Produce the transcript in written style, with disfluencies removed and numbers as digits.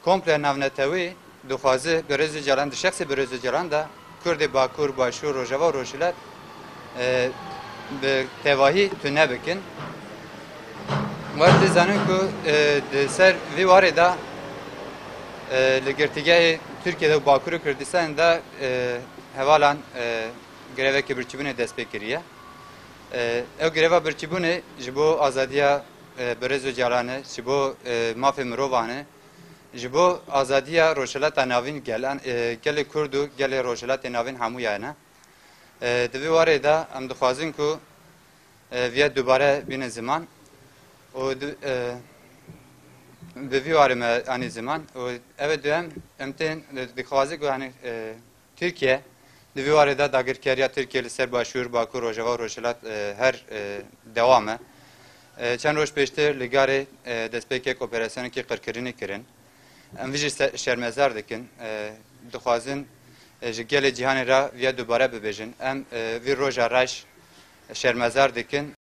komple navnetewi dixwaze bi rêzê calan di şexsê bi rêzê calan da Kurdê Bakur, Başûr, Rojava û Rojhilat bi tevahî tu nebikin. Wê dizanin ku di ser vê warê da li girtîgehê Tirkiye û Bakurê Kurdistanê da hevalan grevekê birçîbûnê dest pê kiriye. Ew greva birçîbûnê ji bo azadiya bi rêz û calanê, ji bo mafê mirovan e, ji bo azadiya rojhilata navîn gelê Kurd û gelê rojhilatê navîn hemû ya ne. Di vê warê da em dixwazin ku viya dubare bîne ziman û bi vî warê me anî ziman û ev duhem em tên dixwaze ku hani Tirkiye di vî warê da dagirkeriya Tirkiye li ser Başûr, Bakur, Rojava û Rojhilat her dewam e. Çend roj pêştr li garê destpêkek operasyonekî qirkirinê kirin. Em vî jî şermezar dikin. Dixwazin ji gelê cîhanê re viya dubare bibêjin. Em vî roja reş şermezar dikin